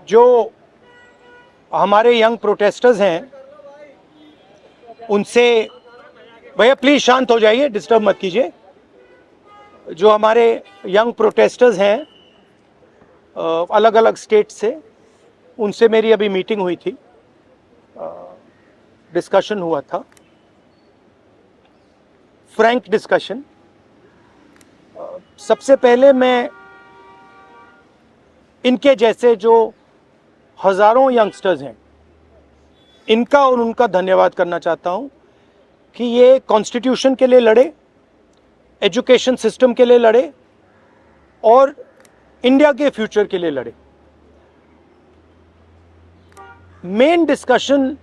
जो हमारे young protesters हैं उनसे, भैया प्लीज शांत हो जाइए, डिस्टर्ब मत कीजिए। जो हमारे यंग प्रोटेस्टर्स हैं अलग अलग स्टेट से, उनसे मेरी अभी मीटिंग हुई थी, डिस्कशन हुआ था, फ्रैंक डिस्कशन। सबसे पहले मैं इनके जैसे जो हजारों यंगस्टर्स हैं इनका और उनका धन्यवाद करना चाहता हूं कि ये कॉन्स्टिट्यूशन के लिए लड़े, एजुकेशन सिस्टम के लिए लड़े और इंडिया के फ्यूचर के लिए लड़े। मेन डिस्कशन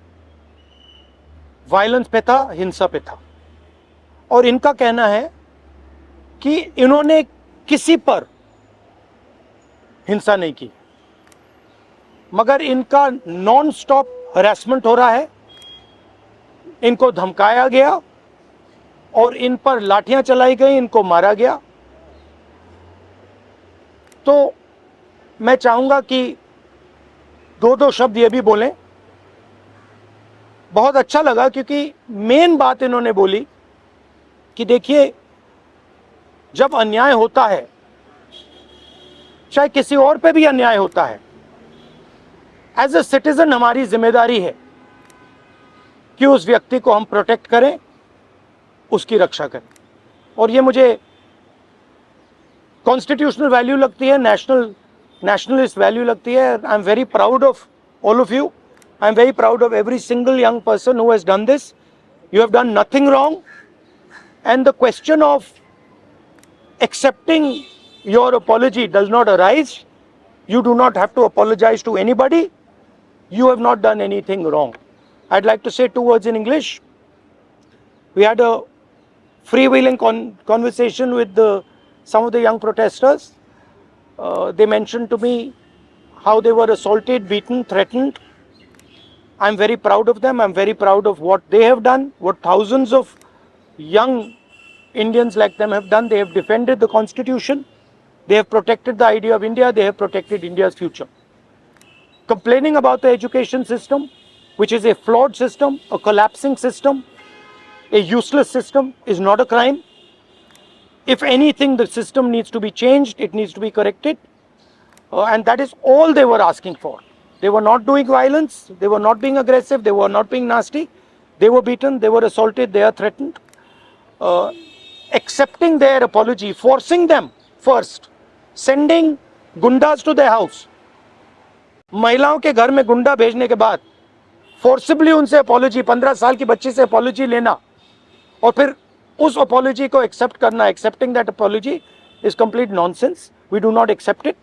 वायलेंस पे था, हिंसा पे था, और इनका कहना है कि इन्होंने किसी पर हिंसा नहीं की, मगर इनका नॉन स्टॉप हरासमेंट हो रहा है, इनको धमकाया गया और इन पर लाठियां चलाई गई, इनको मारा गया। तो मैं चाहूंगा कि दो शब्द ये भी बोलें। बहुत अच्छा लगा क्योंकि मेन बात इन्होंने बोली कि देखिए, जब अन्याय होता है, चाहे किसी और पे भी अन्याय होता है, एज ए सिटीजन हमारी जिम्मेदारी है कि उस व्यक्ति को हम प्रोटेक्ट करें, उसकी रक्षा करें। और ये मुझे कॉन्स्टिट्यूशनल वैल्यू लगती है, नेशनलिस्ट वैल्यू लगती है। I am very proud of all of you. I am very proud of every single young person who has done this. You have done nothing wrong, and the question of accepting your apology does not arise. You do not have to apologize to anybody. You have not done anything wrong. I'd like to say two words in English. We had a freewheeling conversation with some of the young protesters. They mentioned to me how they were assaulted, beaten, threatened. I'm very proud of them. I'm very proud of what they have done, what thousands of young Indians like them have done. They have defended the Constitution. They have protected the idea of India. They have protected India's future. Complaining about the education system, which is a flawed system, a collapsing system, a useless system, is not a crime. If anything, the system needs to be changed. It needs to be corrected. And that is all they were asking for. They were not doing violence, they were not being aggressive, they were not being nasty. They were beaten, they were assaulted, they are threatened. Accepting their apology, forcing them first, sending gundas to their house. महिलाओं के घर में गुंडा भेजने के बाद forcibly उनसे apology, 15 साल की बच्ची से अपॉलॉजी लेना और फिर उस अपॉलॉजी को एक्सेप्ट करना, accepting that apology is complete nonsense. We do not accept it.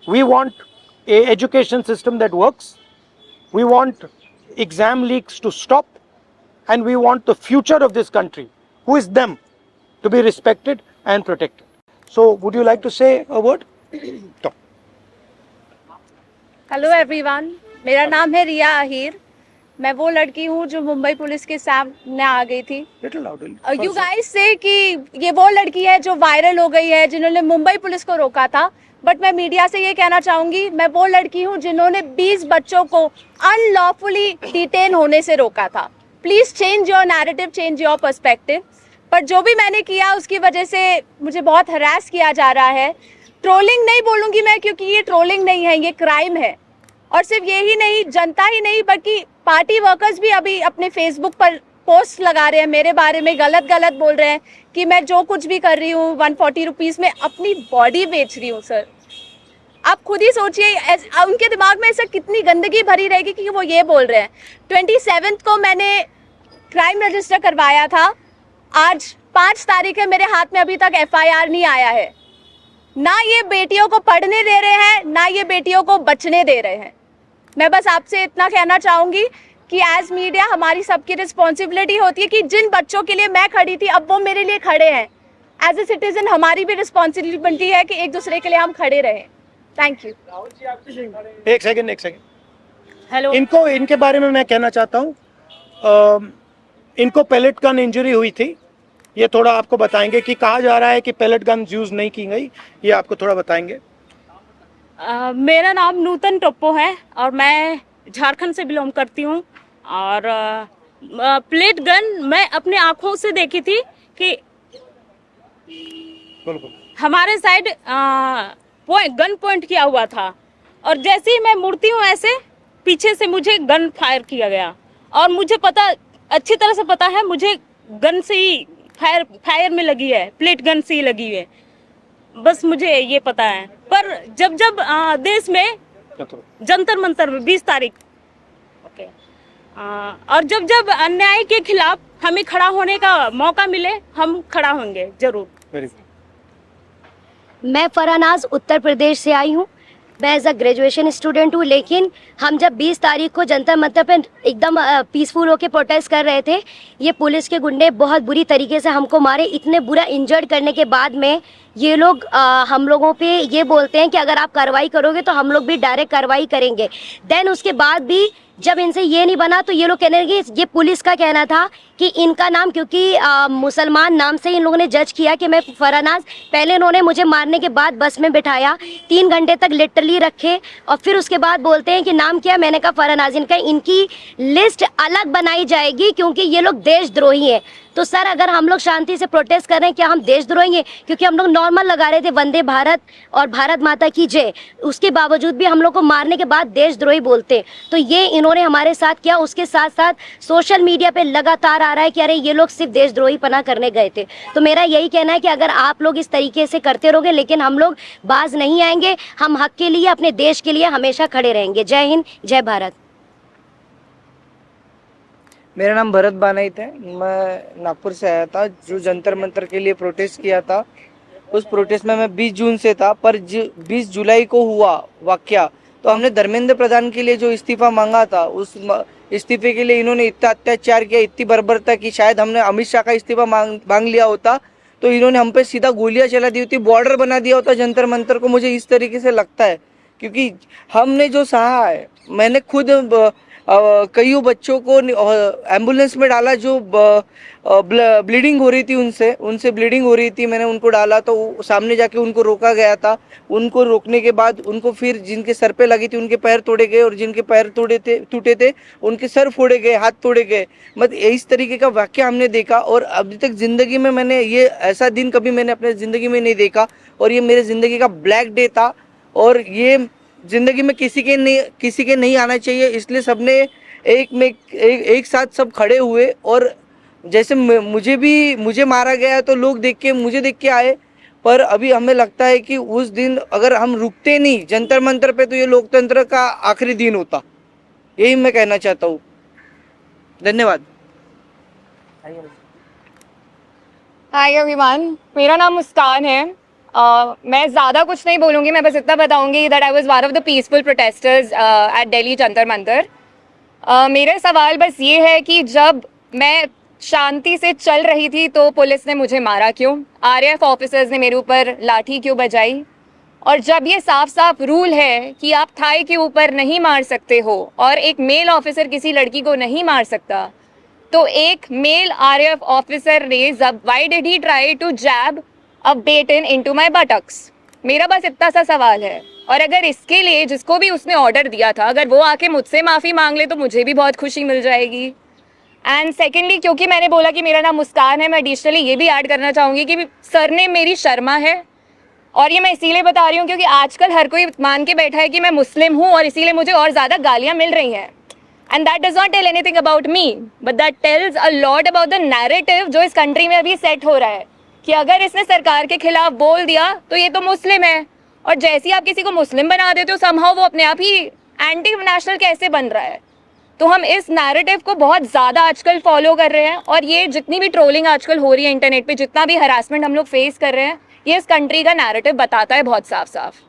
We want a education system that works. We want exam leaks to stop, and we want the future of this country, who is them, to be respected and protected. So would you like to say a word? Hello everyone, मेरा नाम है रिया अहीर. मैं वो लड़की हूँ जो Mumbai police के सामने आ गई थी. यू गाइस से कि ये वो लड़की है जो वायरल हो गई है, जिन्होंने मुंबई पुलिस को रोका था. बट मैं मीडिया से ये कहना चाहूंगी, मैं वो लड़की हूँ जिन्होंने 20 बच्चों को अनलॉफुली डिटेन होने से रोका था. Please change your narrative, change your perspective. पर जो भी मैंने किया उसकी वजह से मुझे बहुत हरास किया जा रहा है. ट्रोलिंग नहीं बोलूंगी मैं, क्योंकि ये ट्रोलिंग नहीं है, ये क्राइम है. और सिर्फ ये ही नहीं, जनता ही नहीं बल्कि पार्टी वर्कर्स भी अभी अपने फेसबुक पर पोस्ट लगा रहे हैं, मेरे बारे में गलत बोल रहे हैं कि मैं जो कुछ भी कर रही हूँ 140 रुपीज में अपनी बॉडी बेच रही हूँ. सर आप खुद ही सोचिए, उनके दिमाग में ऐसा कितनी गंदगी भरी रहेगी कि वो ये बोल रहे हैं. 27 को मैंने क्राइम रजिस्टर करवाया था. आज 5 तारीख है, मेरे हाथ में अभी तक FIR नहीं आया है. ना ये बेटियों को पढ़ने दे रहे हैं, ना ये बेटियों को बचने दे रहे हैं. मैं बस आपसे इतना कहना चाहूंगी कि एज मीडिया हमारी सबकी रिस्पॉन्सिबिलिटी होती है कि जिन बच्चों के लिए मैं खड़ी थी अब वो मेरे लिए खड़े हैं. एज ए सिटीजन हमारी भी रिस्पॉन्सिबिलिटी है कि एक दूसरे के लिए हम खड़े रहें. Thank you. एक सेकंड. हेलो, इनके बारे में मैं कहना चाहता हूँ. इनको पैलेट गन इंजरी हुई थी. ये थोड़ा आपको बताएंगे कि कहा जा रहा है कि पैलेट गन यूज नहीं की गई, ये आपको थोड़ा बताएंगे. मेरा नाम नूतन टोप्पो है और मैं झारखंड से बिलोंग करती हूँ। और प्लेट गन मैं अपने आँखों से देखी थी कि हमारे साइड गन पॉइंट किया हुआ था, और जैसे ही मैं मुड़ती हूँ ऐसे पीछे से मुझे गन फायर किया गया। और मुझे पता, अच्छी तरह से पता है, मुझे गन से ही फायर में लगी है, प्लेट गन से ही लगी है, बस मुझे ये पता है। पर जब जब देश में जंतर मंतर में 20 तारीख ओके, और जब जब अन्याय के खिलाफ हमें खड़ा होने का मौका मिले, हम खड़ा होंगे जरूर। मैं फरानाज उत्तर प्रदेश से आई हूँ। मैं एज अ ग्रेजुएशन स्टूडेंट हूँ, लेकिन हम जब 20 तारीख को जंतर मंतर पे एकदम पीसफुल होके प्रोटेस्ट कर रहे थे, ये पुलिस के गुंडे बहुत बुरी तरीके से हमको मारे। इतने बुरा इंजर्ड करने के बाद में ये लोग हम लोगों पे ये बोलते हैं कि अगर आप कार्रवाई करोगे तो हम लोग भी डायरेक्ट कार्रवाई करेंगे। देन उसके बाद भी जब इनसे ये नहीं बना तो ये लोग कहने लगे, ये पुलिस का कहना था कि इनका नाम, क्योंकि मुसलमान नाम से इन लोगों ने जज किया कि मैं फरानाज, पहले इन्होंने मुझे मारने के बाद बस में बिठाया, 3 घंटे तक लिटरली रखे, और फिर उसके बाद बोलते हैं कि नाम क्या, मैंने कहा फरानाज। इनकी लिस्ट अलग बनाई जाएगी क्योंकि ये लोग देशद्रोही हैं। तो सर, अगर हम लोग शांति से प्रोटेस्ट कर रहे हैं, क्या हम देशद्रोही हैं? क्योंकि हम लोग नॉर्मल लगा रहे थे वंदे भारत और भारत माता की जय, उसके बावजूद भी हम लोग को मारने के बाद देशद्रोही बोलते। तो ये इन्होंने हमारे साथ किया। उसके साथ साथ सोशल मीडिया पे लगातार आ रहा है कि अरे ये लोग सिर्फ देशद्रोही पना करने गए थे। तो मेरा यही कहना है कि अगर आप लोग इस तरीके से करते रहोगे, लेकिन हम लोग बाज नहीं आएंगे, हम हक के लिए, अपने देश के लिए हमेशा खड़े रहेंगे। जय हिंद, जय भारत। मेरा नाम भरत बानाइत है। मैं नागपुर से आया था, जो जंतर मंतर के लिए प्रोटेस्ट किया था। उस प्रोटेस्ट में मैं 20 जून से था, पर 20 जुलाई को हुआ वाकया, तो हमने धर्मेंद्र प्रधान के लिए जो इस्तीफा मांगा था, उस इस्तीफे के लिए इन्होंने इतना अत्याचार किया, इतनी बर्बरता की, शायद हमने अमित शाह का इस्तीफा मांग लिया होता तो इन्होंने हम पे सीधा गोलियां चला दी होती, बॉर्डर बना दिया होता जंतर मंतर को। मुझे इस तरीके से लगता है, क्योंकि हमने जो सहा है, मैंने खुद कई बच्चों को एम्बुलेंस में डाला, जो ब्लीडिंग हो रही थी, उनसे ब्लीडिंग हो रही थी, मैंने उनको डाला, तो सामने जाके उनको रोका गया था। उनको रोकने के बाद उनको फिर जिनके सर पे लगी थी उनके पैर तोड़े गए, और जिनके पैर टूटे थे उनके सर फोड़े गए, हाथ तोड़े गए। मतलब इस तरीके का वाक्य हमने देखा, और अभी तक जिंदगी में मैंने ये ऐसा दिन कभी मैंने अपने जिंदगी में नहीं देखा, और ये मेरे जिंदगी का ब्लैक डे था, और ये जिंदगी में किसी के नहीं आना चाहिए। इसलिए सबने एक साथ सब खड़े हुए, और जैसे मुझे मारा गया तो लोग मुझे देख के आए, पर अभी हमें लगता है कि उस दिन अगर हम रुकते नहीं जंतर मंतर पे, तो ये लोकतंत्र का आखिरी दिन होता। यही मैं कहना चाहता हूँ। धन्यवाद। हाय एवरीवन, मेरा नाम मुस्कान है। मैं ज़्यादा कुछ नहीं बोलूँगी, मैं बस इतना बताऊँगी that I was one of the peaceful protesters at Delhi Jantar Mantar. मेरा सवाल बस ये है कि जब मैं शांति से चल रही थी तो पुलिस ने मुझे मारा क्यों? आरएएफ ऑफिसर्स ने मेरे ऊपर लाठी क्यों बजाई? और जब ये साफ साफ रूल है कि आप थाई के ऊपर नहीं मार सकते हो और एक मेल ऑफिसर किसी लड़की को नहीं मार सकता, तो एक मेल आरएएफ ऑफिसर ने why did he try to jab a baton into my buttocks? मेरा बस इतना सा सवाल है। और अगर इसके लिए जिसको भी उसने ऑर्डर दिया था, अगर वो आके मुझसे माफ़ी मांग ले तो मुझे भी बहुत खुशी मिल जाएगी। एंड सेकेंडली, क्योंकि मैंने बोला कि मेरा नाम मुस्कान है, मैं एडिशनली ये भी ऐड करना चाहूँगी कि सर ने मेरी शर्मा है, और ये मैं इसीलिए बता रही हूँ क्योंकि आजकल हर कोई मान के बैठा है कि मैं मुस्लिम हूँ, और इसीलिए मुझे और ज़्यादा गालियाँ मिल रही हैं। And that does not tell anything about me, but that tells a lot about the narrative जो इस कंट्री में अभी सेट हो रहा है, कि अगर इसने सरकार के खिलाफ बोल दिया तो ये तो मुस्लिम है, और जैसे ही आप किसी को मुस्लिम बना देते हो समहाउ वो अपने आप ही एंटी नेशनल कैसे बन रहा है। तो हम इस नैरेटिव को बहुत ज़्यादा आजकल फॉलो कर रहे हैं, और ये जितनी भी ट्रोलिंग आजकल हो रही है इंटरनेट पे, जितना भी हरासमेंट हम लोग फेस कर रहे हैं, ये इस कंट्री का नैरेटिव बताता है बहुत साफ साफ।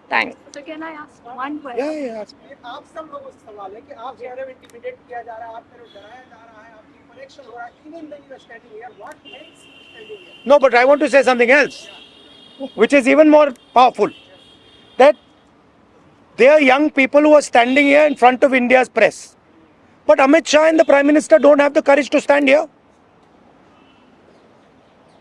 Thanks. So can I ask one question? आप सब लोगों से सवाल है कि आप कह रहे हो इंटिमिडेट किया जा रहा है, आप कह रहे हो डराया जा रहा है, आपकी कनेक्शन हो रहा है, even though you are standing here, what makes you standing here? No, but I want to say something else, which is even more powerful. That there are young people who are standing here in front of India's press. But Amit Shah and the Prime Minister don't have the courage to stand here.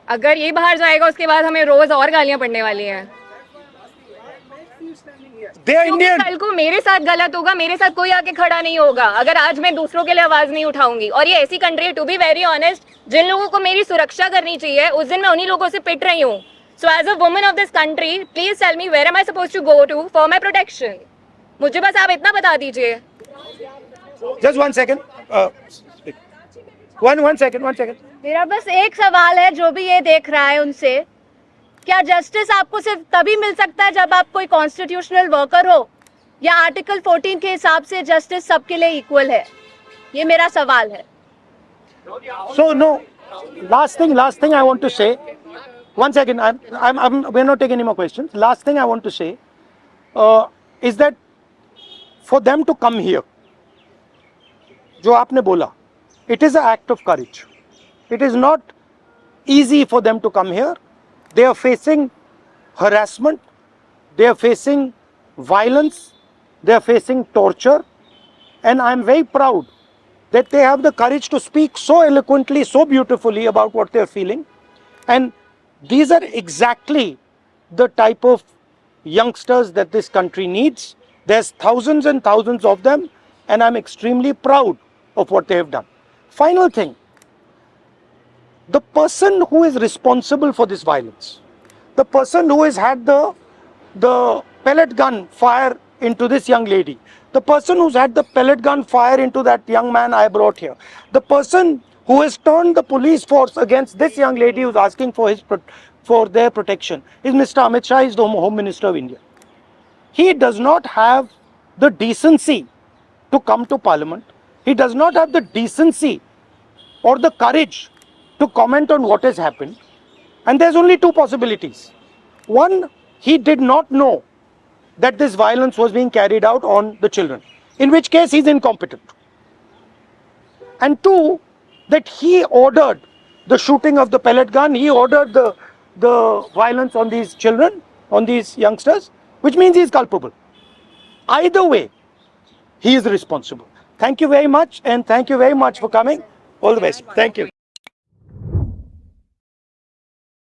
अगर ये बाहर जाएगा उसके बाद हमें रोज और गालियां पड़ने वाली हैं। What makes you standing They are क्योंकि Indian. कल को मेरे साथ गलत होगा, मेरे साथ कोई आके खड़ा नहीं होगा अगर आज मैं दूसरों के लिए आवाज नहीं उठाऊंगी। और ये ऐसी कंट्री है, टू बी वेरी ऑनेस्ट, जिन लोगों को मेरी सुरक्षा करनी चाहिए उस दिन मैं उन्हीं लोगों से पिट रही हूँ। So as a woman of this country, please tell me where am I supposed to go to for my protection. मुझे बस आप इतना बता दीजिए। Just 1 second. One second. मेरा बस एक सवाल है जो भी ये देख रहा है उनसे, क्या जस्टिस आपको सिर्फ तभी मिल सकता है जब आप कोई कॉन्स्टिट्यूशनल वर्कर हो, या आर्टिकल 14 के हिसाब से जस्टिस सबके लिए इक्वल है? ये मेरा सवाल है। So no, last thing I want to say. 1 second, we're not taking any more questions. Last thing I want to say is that for them to come here, जो आपने बोला, it is an act of courage. It is not easy for them to come here. They are facing harassment, they are facing violence, they are facing torture, and I am very proud that they have the courage to speak so eloquently, so beautifully about what they are feeling. And these are exactly the type of youngsters that this country needs. There's thousands and thousands of them, and I'm extremely proud of what they have done. Final thing, the person who is responsible for this violence, the person who has had the pellet gun fire into this young lady, the person who's had the pellet gun fire into that young man I brought here, the person who has turned the police force against this young lady who's asking for their protection is Mr. Amit Shah, is the Home Minister of India. He does not have the decency to come to Parliament. He does not have the decency or the courage to comment on what has happened. And there's only two possibilities. One, he did not know that this violence was being carried out on the children, in which case he's incompetent. And two, that he ordered the shooting of the pellet gun, he ordered the violence on these children, on these youngsters, which means he is culpable. Either way, he is responsible. Thank you very much, and thank you very much for coming. All the best. Thank you.